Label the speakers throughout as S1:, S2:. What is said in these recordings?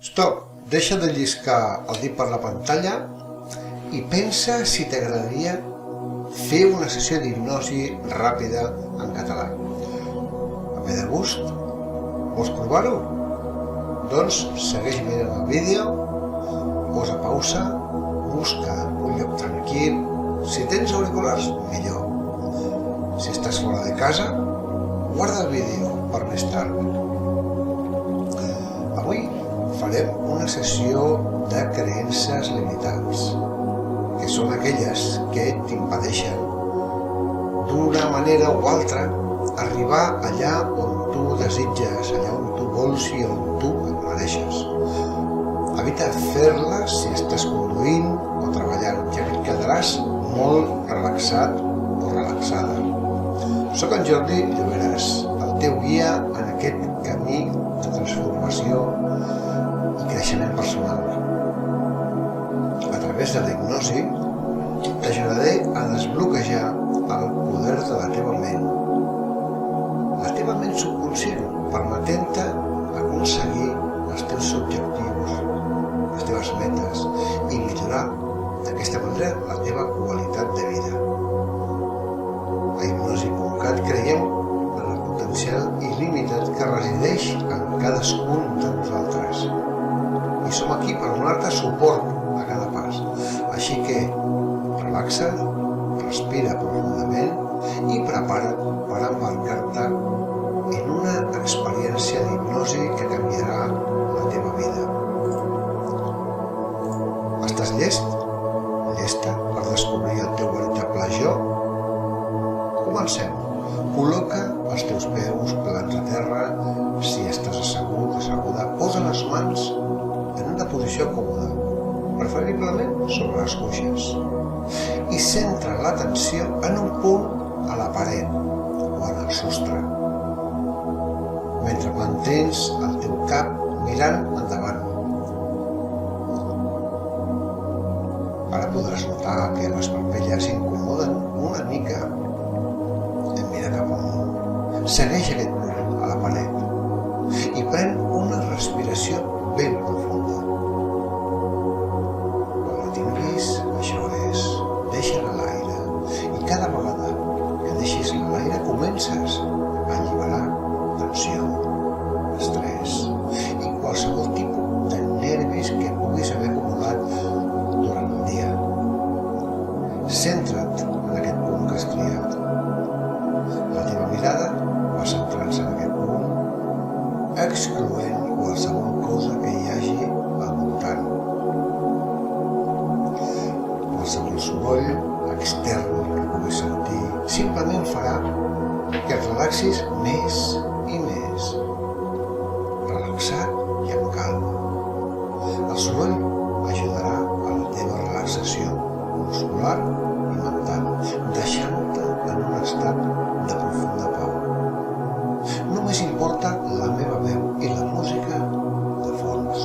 S1: Stop, deixa de lliscar el dit per la pantalla i pensa si t'agradaria fer una sessió d'hipnosi ràpida en català. A ve de gust? Vols provar-ho? Doncs segueix mirant el vídeo, posa pausa, busca un lloc tranquil. Si tens auriculars, millor. Si estàs fora de casa, guarda el vídeo per més tard. Avui farem una sessió de creences limitants, que són aquelles que t'impedeixen, d'una manera o altra, arribar allà on tu desitges, allà on tu vols i on tu et mereixes. Evita fer-les si estàs conduint o treballant, ja que et quedaràs molt relaxat o relaxada. Soc en Jordi Lloberas, el teu guia en aquest camí de transformació i creixement personal. A través de la hipnosi t'ajudaré a desbloquejar el poder de la teva ment subconscient, permetent-te aconseguir els teus objectius, les teves metes i millorar d'aquesta manera la teva qualitat de vida. A hipnosi.cat creiem en el potencial il·limitat que resideix en cadascun de nosaltres i som aquí per donar-te suport a cada pas. Així que relaxa't, respira profundament i prepara't per embarcar-te en una experiència d'hipnosi que canviarà la teva vida. Estàs llest? Llesta per descobrir el teu veritable jo? Comencem. Col·loca els teus peus plans a terra. Si estàs assegut, asseguda, posa les mans en una posició còmoda, preferiblement sobre les cuixes, i centra l'atenció en un punt a la paret o en el sostre, mentre mantens el teu cap mirant endavant. Ara podràs notar que les parpelles s'incomoden una mica en mirar cap amunt. Segueix aquest punt a la paret i pren una respiració ben profunda. Quan la tinguis, això és, deixa-la a l'aire, i cada vegada que deixis a l'aire comences a alliberar tensió, estrès i qualsevol tipus de nervis que puguis haver acumulat durant el dia. Centra't en aquest punt que has creat. La teva mirada va centrar-se en aquest punt, excloent qualsevol cosa que hi hagi al voltant. Qualsevol soroll extern que puguis sentir simplement farà que et relaxis més i més, relaxat i amb calma. El soroll ajudarà a la teva relaxació muscular i mental, deixant-te en un estat de profunda pau. Només importa la meva veu i la música de fons.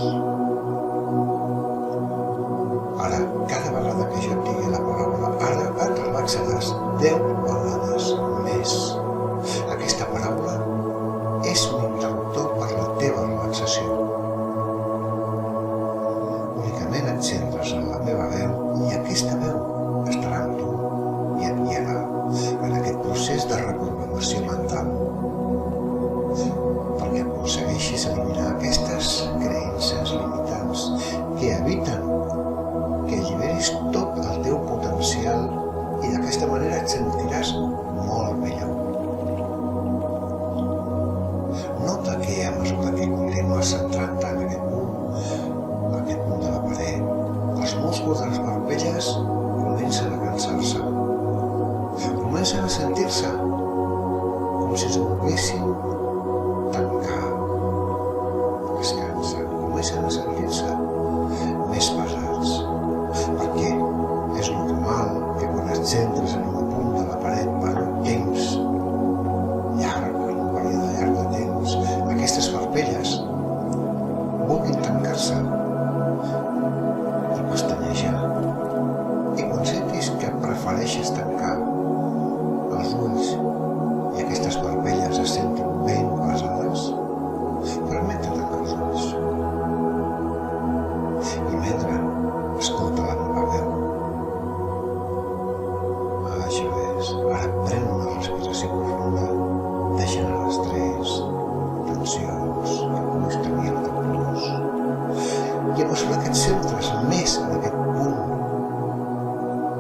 S1: Ara, cada vegada que jo et digui la paraula ara, et relaxaràs 10 vegades més. Aquesta paraula és un interruptor per la teva relaxació. Únicament et centres en la meva veu i aquesta veu estarà amb tu i et guiarà en aquest procés de reprogramació mental perquè aconsegueixis eliminar aquestes creences limitants que eviten que alliberis tot el teu potencial i d'aquesta manera et sentiràs molt millor. Nota que a mesura que continues centrant-te en aquest punt de la paret, els músculs de les parpelles comencen a cansar-se. Comencen a sentir-se com si es volguessin tancar. Es cansen, comencen a sentir-se més pesats, perquè és normal que quan et centres en un punt de la paret per un temps llarg, un període llarg de temps, aquestes parpelles vulguin tancar-se i pestanejar. I quan sentis que prefereixes tancar els ulls i aquestes parpelles es sentin ben pesades, permet-te tancar els ulls. a mesura que et centres més en aquest punt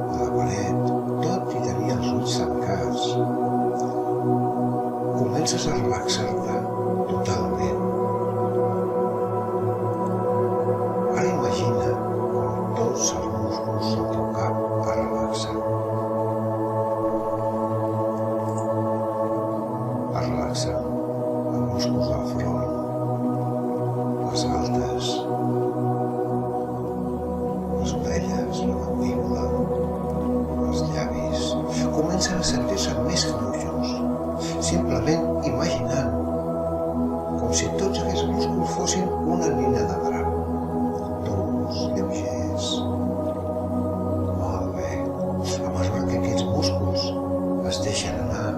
S1: de la paret, tot i tenir els ulls tancats, comences a relaxar-te totalment. Ara imagina com tots els músculs del teu cap es relaxen. Es relaxen els músculs del front, les galtes, les orelles, la mandíbula, els llavis. Comencen a sentir-se més fluixos, simplement imaginant com si tots aquests músculs fossin una nina de drap, durs, lleugers. Molt bé. A mesura que aquests músculs es deixen anar,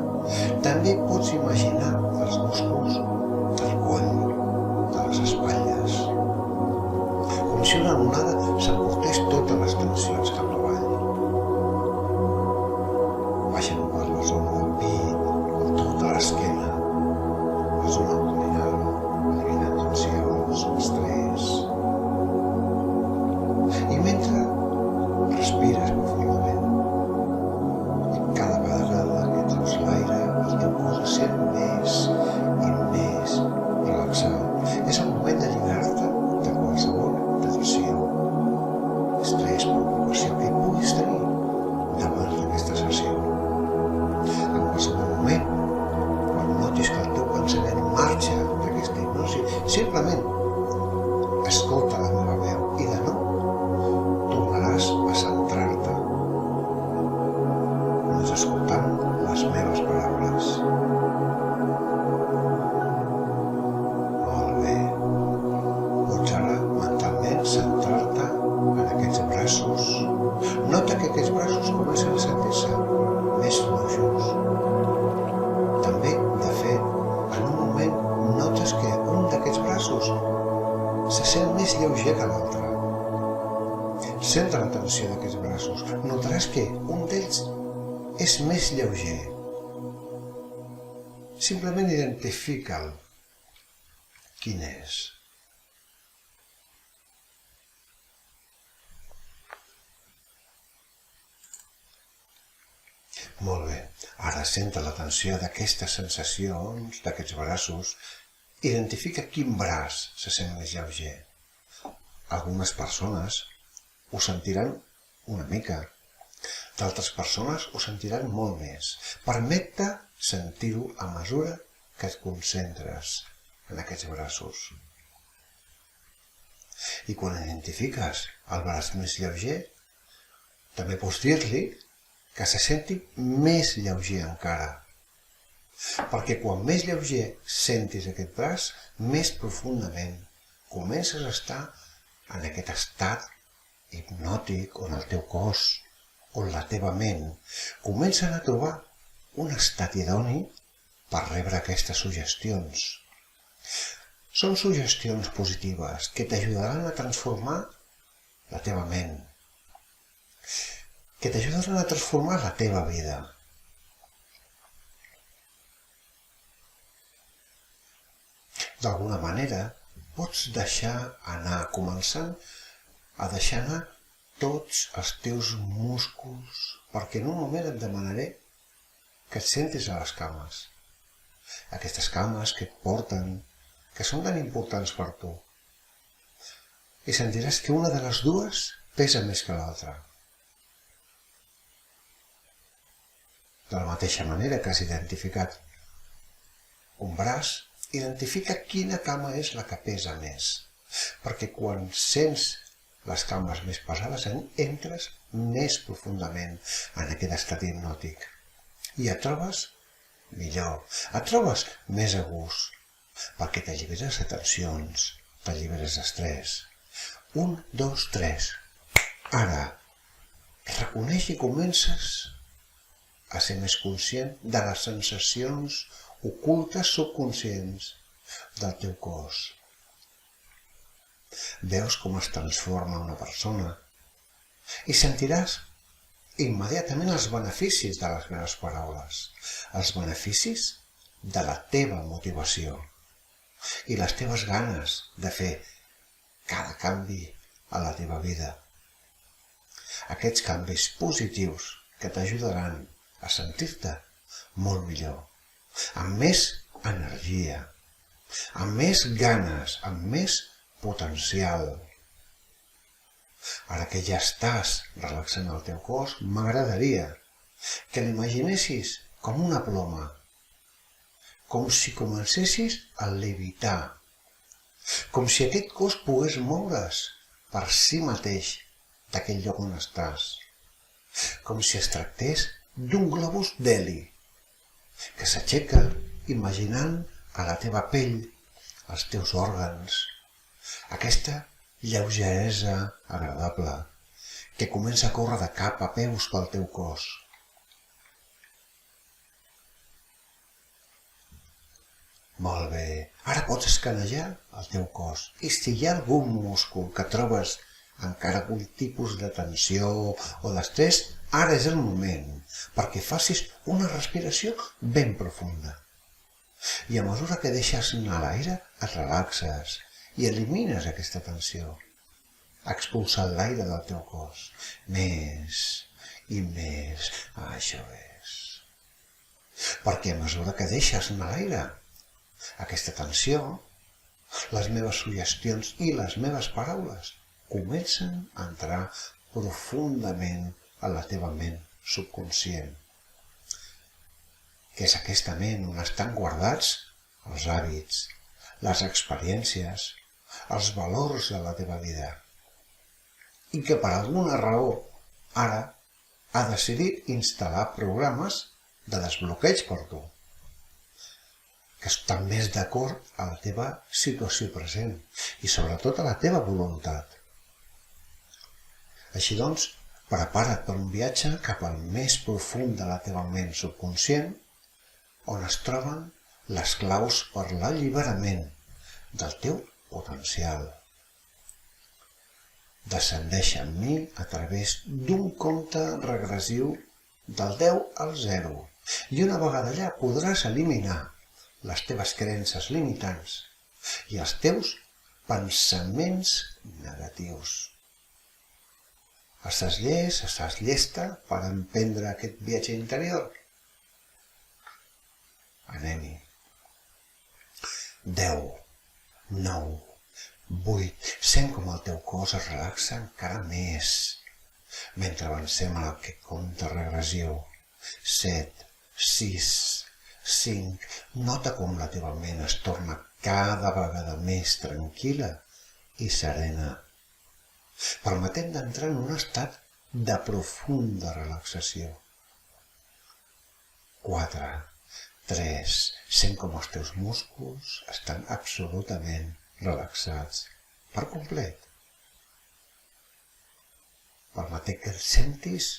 S1: també pots imaginar els músculs del coll, de les espatlles, com si una onada s'emportés totes les tensions cap avall. Baixen per la zona del pit, el tot de l'esquena, la zona abdominal, eliminant tensions, estrès. I mentre respires profundament, cada vegada que treus l'aire, el teu cos es sent més i més relaxat. És el moment d'alliberar-te de qualsevol tensió, estrès, preocupació que puguis tenir davant d'aquesta sessió. En qualsevol moment, quan notis que el teu pensament marxa d'aquesta hipnosi, simplement escolta la meva veu i de nou tornaràs a centrar-te només escoltant les meves paraules. Molt bé. Pots ara mentalment centrar-te en aquests braços. Nota que aquests braços comencen a sentir-se més fluixos. També, de fet, en un moment notes que un d'aquests braços se sent més lleuger que l'altre. Centra l'atenció d'aquests braços. Notaràs que un d'ells és més lleuger. Simplement identifica'l. Quin és? Molt bé. Ara centra l'atenció d'aquestes sensacions, d'aquests braços. Identifica quin braç se sent més lleuger. Algunes persones ho sentiran una mica. D'altres persones ho sentiran molt més. Permet-te sentir-ho a mesura que et concentres en aquests braços. I quan identifiques el braç més lleuger, també pots dir-li que se senti més lleuger encara. Perquè quan més lleuger sentis aquest braç, més profundament comences a estar en aquest estat hipnòtic on el teu cos, on la teva ment comencen a trobar un estat idoni per rebre aquestes suggestions. Són suggestions positives que t'ajudaran a transformar la teva ment, que t'ajudaran a transformar la teva vida. D'alguna manera, pots deixar anar, començant a deixar anar tots els teus músculs, perquè en un moment et demanaré que et sentis a les cames. Aquestes cames que et porten, que són tan importants per tu. I sentiràs que una de les dues pesa més que l'altra. De la mateixa manera que has identificat un braç, identifica quina cama és la que pesa més. Perquè quan sents les cames més pesades entres més profundament en aquest estat hipnòtic. I et trobes millor, et trobes més a gust, perquè t'alliberes de tensions, t'alliberes d'estrès. 1, 2, 3. Ara, reconeix i comences a ser més conscient de les sensacions ocultes subconscients del teu cos. Veus com es transforma una persona i sentiràs immediatament els beneficis de les meves paraules, els beneficis de la teva motivació i les teves ganes de fer cada canvi a la teva vida. Aquests canvis positius que t'ajudaran a sentir-te molt millor, amb més energia, amb més ganes, amb més potencial. Ara que ja estàs relaxant el teu cos, m'agradaria que l'imaginessis com una ploma, com si comencessis a levitar, com si aquest cos pogués moure's per si mateix d'aquell lloc on estàs, com si es tractés d'un globus d'heli que s'aixeca imaginant a la teva pell, els teus òrgans, aquesta lleugeresa agradable que comença a córrer de cap a peus pel teu cos. Molt bé, ara pots escanejar el teu cos i si hi ha algun múscul que trobes encara algun tipus de tensió o d'estrès, ara és el moment perquè facis una respiració ben profunda. I a mesura que deixes anar l'aire, et relaxes i elimines aquesta tensió, expulsant l'aire del teu cos. Més i més, això és. Perquè a mesura que deixes anar l'aire, aquesta tensió, les meves suggestions i les meves paraules comencen a entrar profundament a la teva ment subconscient, que és aquesta ment on estan guardats els hàbits, les experiències, els valors de la teva vida, i que per alguna raó ara ha decidit instal·lar programes de desbloqueig per tu, que estan més d'acord a la teva situació present i sobretot a la teva voluntat. Així doncs, prepara't per un viatge cap al més profund de la teva ment subconscient, on es troben les claus per l'alliberament del teu potencial. Descendeix amb mi a través d'un compte regressiu del 10 al 0 i una vegada allà podràs eliminar les teves creences limitants i els teus pensaments negatius. Estàs llest, estàs llesta per emprendre aquest viatge interior? Anem-hi. 10, 9, 8. Sent com el teu cos es relaxa encara més mentre avancem en aquest compte regressiu. 7, 6, 5. Nota com la teva ment es torna cada vegada més tranquil·la i serena, permetent d'entrar en un estat de profunda relaxació. 4, 3. Sent com els teus músculs estan absolutament relaxats per complet. Permetent que et sentis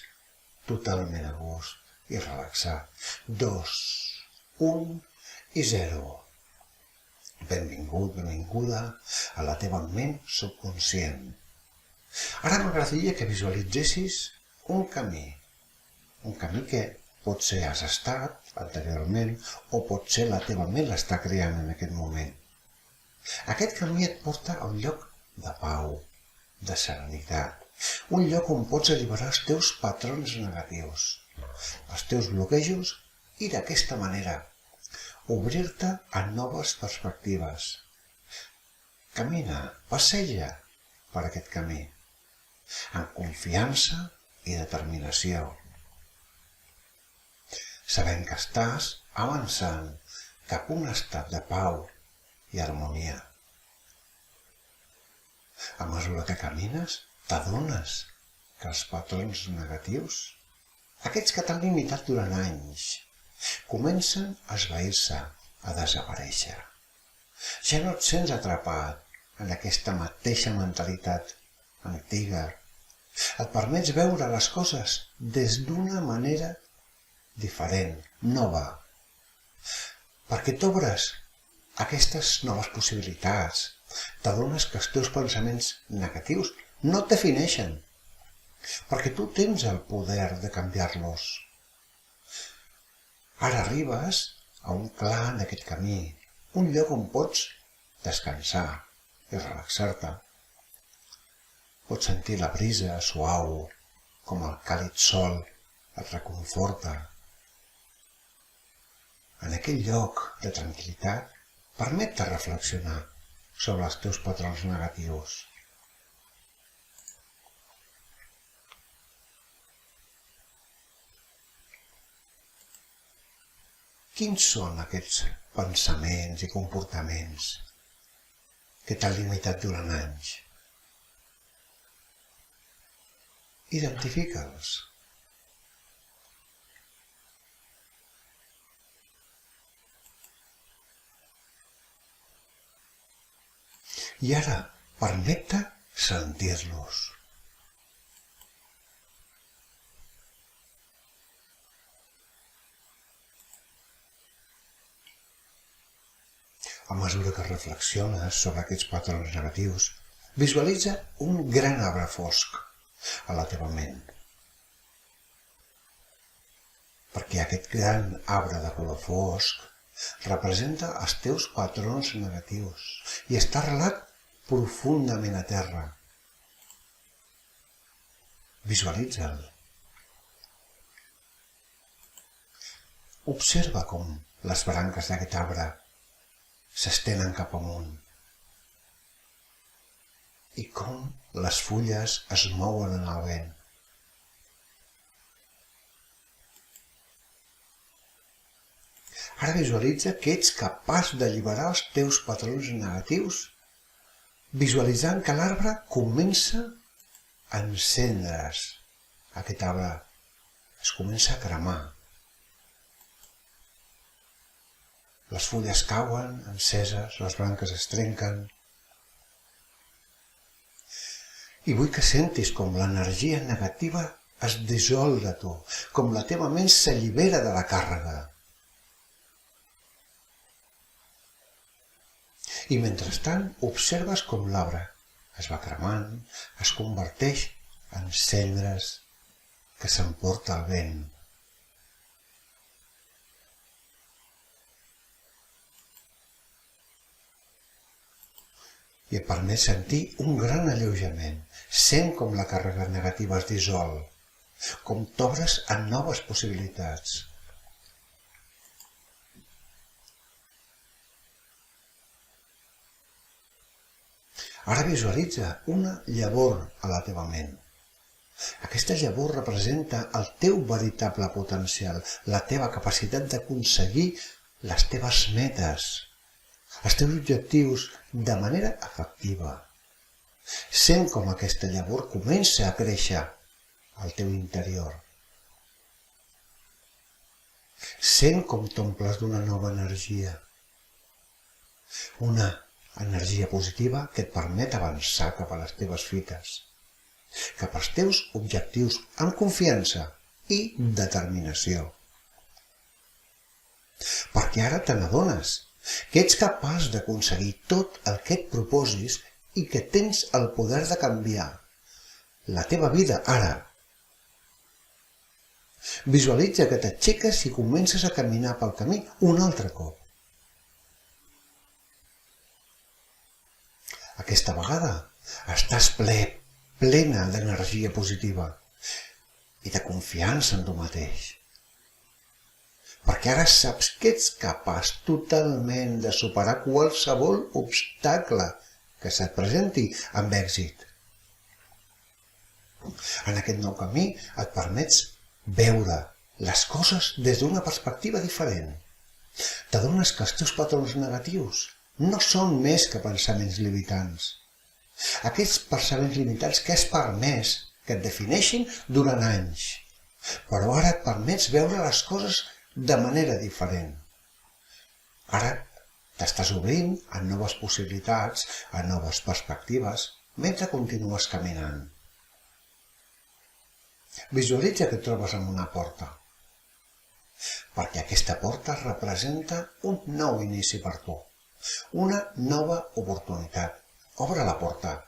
S1: totalment a gust i relaxat. 2, 1 i 0. Benvingut, benvinguda a la teva ment subconscient. Ara m'agradaria que visualitzessis un camí que potser has estat anteriorment o potser la teva ment l'està creant en aquest moment. Aquest camí et porta a un lloc de pau, de serenitat, un lloc on pots alliberar els teus patrons negatius, els teus bloquejos i d'aquesta manera obrir-te a noves perspectives. Camina, passeja per aquest camí, amb confiança i determinació, sabent que estàs avançant cap a un estat de pau i harmonia. A mesura que camines, t'adones que els patrons negatius, aquests que t'han limitat durant anys, comencen a esvair-se, a desaparèixer. Ja no et sents atrapat en aquesta mateixa mentalitat antiga. Et permets veure les coses des d'una manera diferent, nova, perquè t'obres aquestes noves possibilitats. T'adones que els teus pensaments negatius no et defineixen, perquè tu tens el poder de canviar-los. Ara arribes a un clar d'aquest camí, un lloc on pots descansar i relaxar-te. Pots sentir la brisa suau, com el càlid sol et reconforta. En aquell lloc de tranquil·litat, permet-te reflexionar sobre els teus patrons negatius. Quins són aquests pensaments i comportaments que t'han limitat durant anys? Identifica'ls. I ara, permet-te sentir-los. A mesura que reflexiones sobre aquests patrons negatius, visualitza un gran arbre fosc a la teva ment. Perquè aquest gran arbre de color fosc representa els teus patrons negatius i està arrelat profundament a terra. Visualitza'l. Observa com les branques d'aquest arbre s'estenen cap amunt i com les fulles es mouen en el vent. Ara visualitza que ets capaç d'alliberar els teus patrons negatius, visualitzant que l'arbre comença a encendre's. Aquest arbre es comença a cremar. Les fulles cauen, enceses, les branques es trenquen. I vull que sentis com l'energia negativa es dissol de tu, com la teva ment s'allibera de la càrrega. I mentrestant observes com l'arbre es va cremant, es converteix en cendres que s'emporta el vent. I et permet sentir un gran alleujament. Sent com la càrrega negativa es dissol, com t'obres a noves possibilitats. Ara visualitza una llavor a la teva ment. Aquesta llavor representa el teu veritable potencial, la teva capacitat d'aconseguir les teves metes, els teus objectius de manera efectiva. Sent com aquesta llavor comença a créixer al teu interior. Sent com t'omples d'una nova energia. Una energia positiva que et permet avançar cap a les teves fites, cap als teus objectius amb confiança i determinació. Perquè ara te n'adones que ets capaç d'aconseguir tot el que et proposis i que tens el poder de canviar la teva vida ara. Visualitza que t'aixeques i comences a caminar pel camí un altre cop. Aquesta vegada estàs plena d'energia positiva i de confiança en tu mateix. Perquè ara saps que ets capaç totalment de superar qualsevol obstacle que se't presenti amb èxit. En aquest nou camí et permets veure les coses des d'una perspectiva diferent. T'adones que els teus patrons negatius no són més que pensaments limitants. Aquests pensaments limitants que has permès que et defineixin durant anys. Però ara et permets veure les coses de manera diferent. Ara t'estàs obrint a noves possibilitats, a noves perspectives, mentre continues caminant. Visualitza que et trobes en una porta, perquè aquesta porta representa un nou inici per tu, una nova oportunitat. Obre la porta,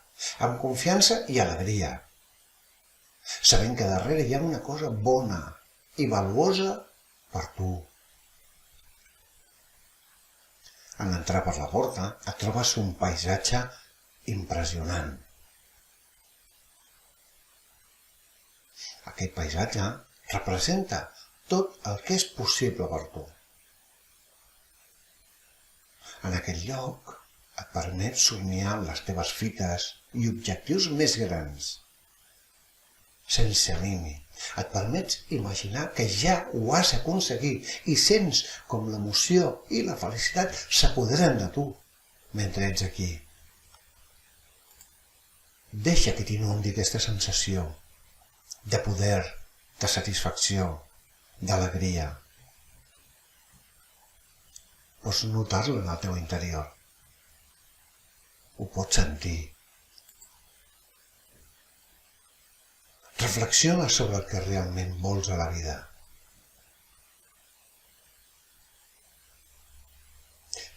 S1: amb confiança i alegria, sabent que darrere hi ha una cosa bona i valuosa per tu. En entrar per la porta et trobes un paisatge impressionant. Aquell paisatge representa tot el que és possible per tu. En aquest lloc et permet somiar les teves fites i objectius més grans. Sense límit. Et permets imaginar que ja ho has aconseguit i sents com l'emoció i la felicitat s'apoderen de tu mentre ets aquí. Deixa que t'inundi aquesta sensació de poder, de satisfacció, d'alegria. Pots notar-lo en el teu interior. Ho pots sentir. Reflexiona sobre el que realment vols a la vida.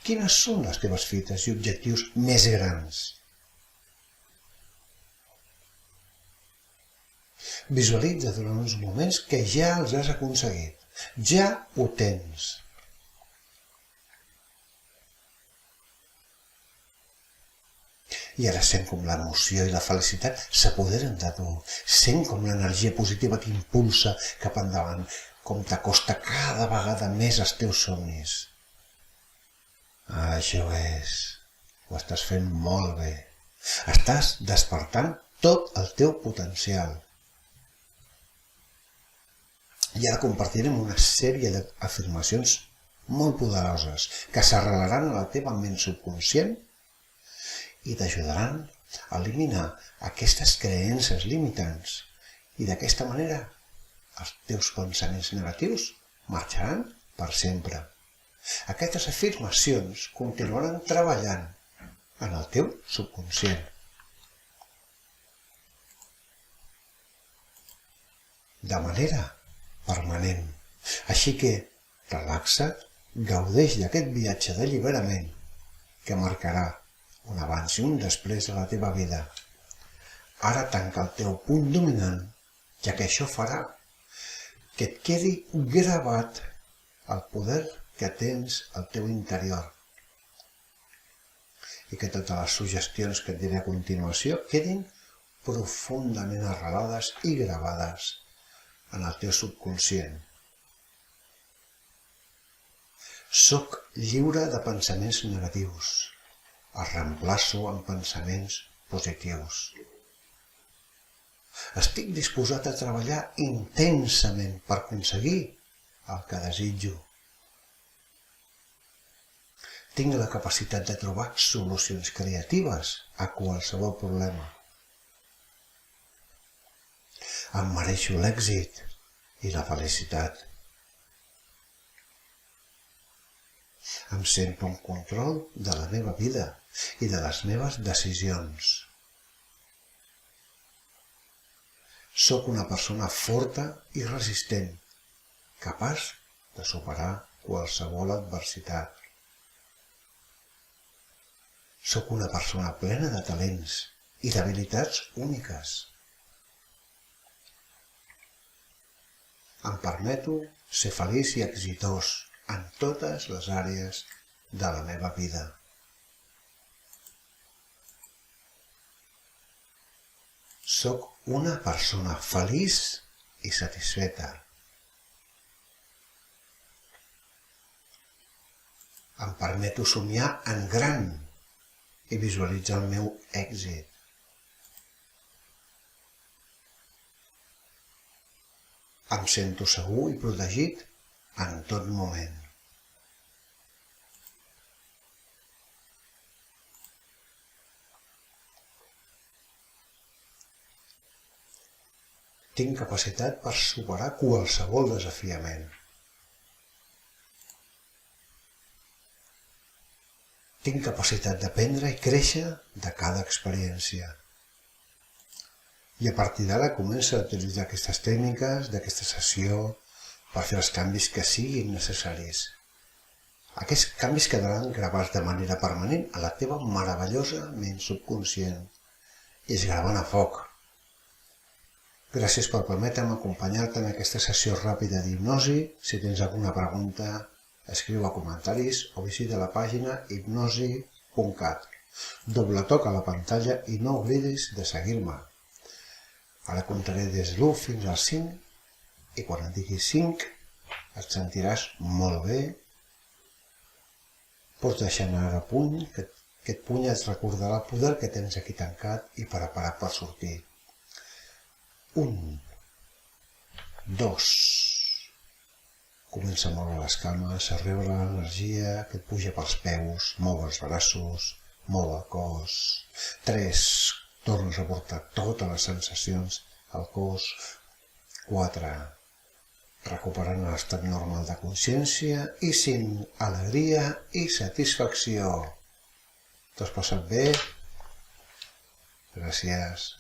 S1: Quines són les teves fites i objectius més grans? Visualitza durant uns moments que ja els has aconseguit. Ja ho tens. I ara sent com l'emoció i la felicitat s'apoderen de tu. Sent com l'energia positiva t'impulsa cap endavant, com t'acosta cada vegada més als teus somnis. Això és. Ho estàs fent molt bé. Estàs despertant tot el teu potencial. I ara compartirem una sèrie d'afirmacions molt poderoses que s'arrelaran a la teva ment subconscient i t'ajudaran a eliminar aquestes creences limitants i d'aquesta manera els teus pensaments negatius marxaran per sempre. Aquestes afirmacions continuaran treballant en el teu subconscient. De manera permanent. Així que relaxa't, gaudeix d'aquest viatge d'alliberament que marcarà un abans i un després de la teva vida. Ara tanca el teu punt dominant, ja que això farà que et quedi gravat el poder que tens al teu interior i que totes les suggestions que et diré a continuació quedin profundament arrelades i gravades en el teu subconscient. Soc lliure de pensaments negatius. Els reemplaço amb pensaments positius. Estic disposat a treballar intensament per aconseguir el que desitjo. Tinc la capacitat de trobar solucions creatives a qualsevol problema. Em mereixo l'èxit i la felicitat. Em sento en control de la meva vida i de les meves decisions. Soc una persona forta i resistent, capaç de superar qualsevol adversitat. Soc una persona plena de talents i d'habilitats úniques. Em permeto ser feliç i exitós en totes les àrees de la meva vida. Soc una persona feliç i satisfeta. Em permeto somiar en gran i visualitzar el meu èxit. Em sento segur i protegit en tot moment. Tinc capacitat per superar qualsevol desafiament. Tinc capacitat d'aprendre i créixer de cada experiència. I a partir d'ara comença a utilitzar aquestes tècniques d'aquesta sessió per fer els canvis que siguin necessaris. Aquests canvis quedaran gravats de manera permanent a la teva meravellosa ment subconscient i es graven a foc. Gràcies per permetre'm acompanyar-te en aquesta sessió ràpida d'hipnosi. Si tens alguna pregunta, escriu a comentaris o visita la pàgina hipnosi.cat. Doble toc a la pantalla i no oblidis de seguir-me. Ara comptaré des de l'1 fins al 5 i quan et digui 5 et sentiràs molt bé. Pots deixar anar a puny, que aquest puny et recordarà el poder que tens aquí tancat i preparat per sortir. 1, 2, comença a moure les cames, a rebre l'energia que et puja pels peus, mou els braços, mou el cos. 3, tornes a portar totes les sensacions al cos. 4, recuperant l'estat normal de consciència. I 5, alegria i satisfacció. T'ho has passat bé? Gràcies.